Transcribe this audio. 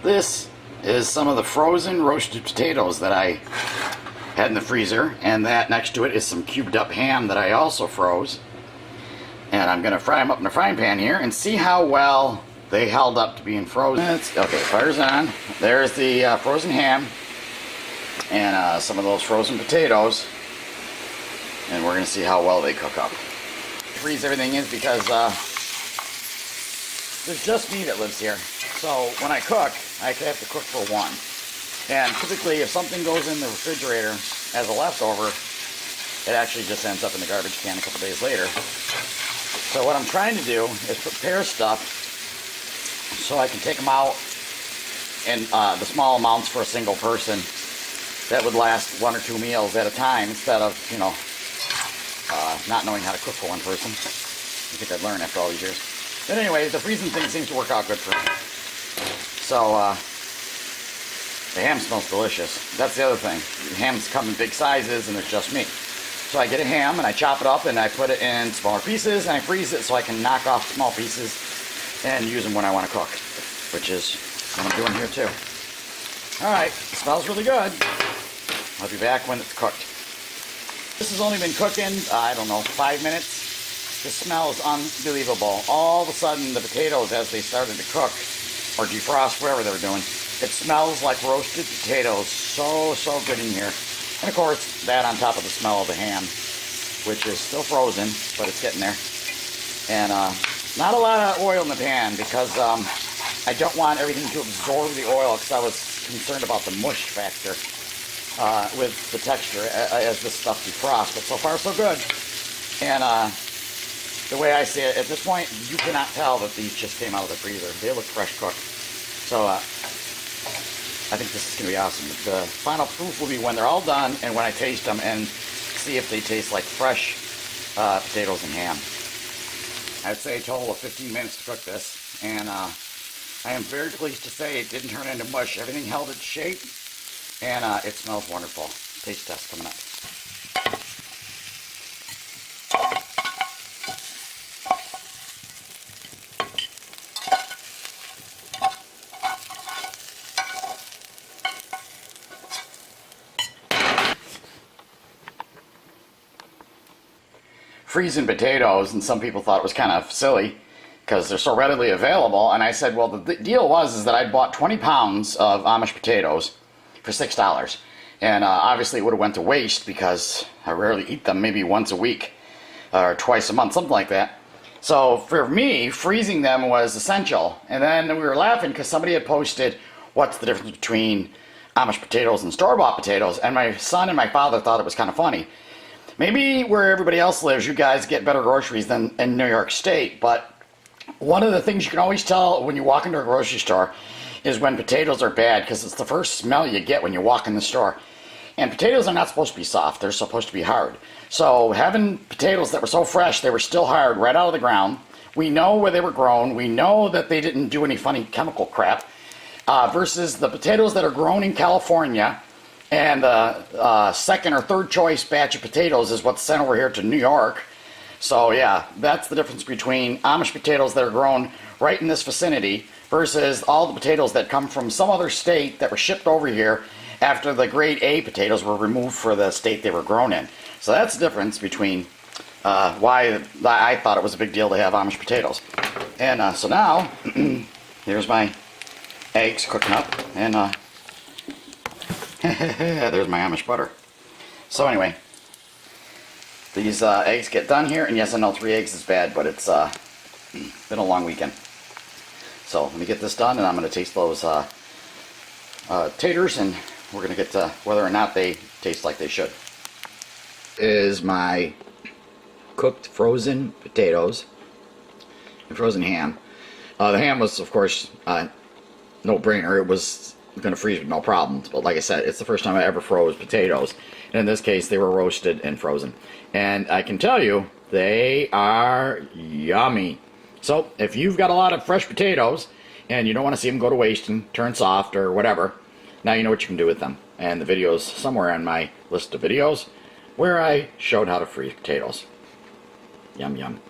This is some of the frozen roasted potatoes that I had in the freezer, and that next to it is some cubed up ham that I also froze. And I'm going to fry them up in a frying pan here and see how well they held up to being frozen. Okay, fire's on. There's the frozen ham and some of those frozen potatoes, and we're going to see how well they cook up. Freeze everything in because there's just me that lives here. So when I cook, I have to cook for one. And typically if something goes in the refrigerator as a leftover, it actually just ends up in the garbage can a couple days later. So what I'm trying to do is prepare stuff so I can take them out in the small amounts for a single person that would last 1 or 2 meals at a time instead of, you know, not knowing how to cook for one person. I think I'd learn after all these years. But anyway, the freezing thing seems to work out good for me. So, the ham smells delicious. That's the other thing. The hams come in big sizes and it's just me. So I get a ham and I chop it up and I put it in smaller pieces and I freeze it so I can knock off small pieces and use them when I want to cook, which is what I'm doing here too. Alright, it smells really good. I'll be back when it's cooked. This has only been cooking, I don't know, 5 minutes. The smell is unbelievable. All of a sudden, the potatoes, as they started to cook, or defrost, whatever they were doing, it smells like roasted potatoes. So good in here. And of course, that on top of the smell of the ham, which is still frozen, but it's getting there. And not a lot of oil in the pan because I don't want everything to absorb the oil because I was concerned about the mush factor with the texture as this stuff defrosts. But so far, so good. And the way I see it, at this point, you cannot tell that these just came out of the freezer. They look fresh cooked. So I think this is going to be awesome. The final proof will be when they're all done and when I taste them and see if they taste like fresh potatoes and ham. I'd say a total of 15 minutes to cook this. And I am very pleased to say it didn't turn into mush. Everything held its shape and it smells wonderful. Taste test coming up. Freezing potatoes, and some people thought it was kind of silly because they're so readily available, and I said, well, the deal was that I bought 20 pounds of Amish potatoes for $6, and obviously it would have went to waste because I rarely eat them, maybe once a week or twice a month, something like that. So for me, freezing them was essential. And then we were laughing because somebody had posted what's the difference between Amish potatoes and store-bought potatoes, and my son and my father thought it was kind of funny. Maybe where everybody else lives, you guys get better groceries than in New York State, but one of the things you can always tell when you walk into a grocery store is when potatoes are bad, because it's the first smell you get when you walk in the store. And potatoes are not supposed to be soft, they're supposed to be hard. So having potatoes that were so fresh, they were still hard right out of the ground. We know where they were grown, we know that they didn't do any funny chemical crap, versus the potatoes that are grown in California. And the second or third choice batch of potatoes is what's sent over here to New York. So yeah, that's the difference between Amish potatoes that are grown right in this vicinity versus all the potatoes that come from some other state that were shipped over here after the grade A potatoes were removed for the state they were grown in. So that's the difference between why I thought it was a big deal to have Amish potatoes. And so now, here's my eggs cooking up, and there's my Amish butter. So anyway, these eggs get done here, and yes, I know 3 eggs is bad, but it's been a long weekend. So let me get this done, and I'm going to taste those taters, and we're going to get to whether or not they taste like they should. Is my cooked frozen potatoes and frozen ham. The ham was, of course, no brainer. It was going to freeze with no problems, but like I said, it's the first time I ever froze potatoes, and in this case they were roasted and frozen, and I can tell you they are yummy. So if you've got a lot of fresh potatoes and you don't want to see them go to waste and turn soft or whatever, now you know what you can do with them. And the video's somewhere on my list of videos where I showed how to freeze potatoes. Yum yum.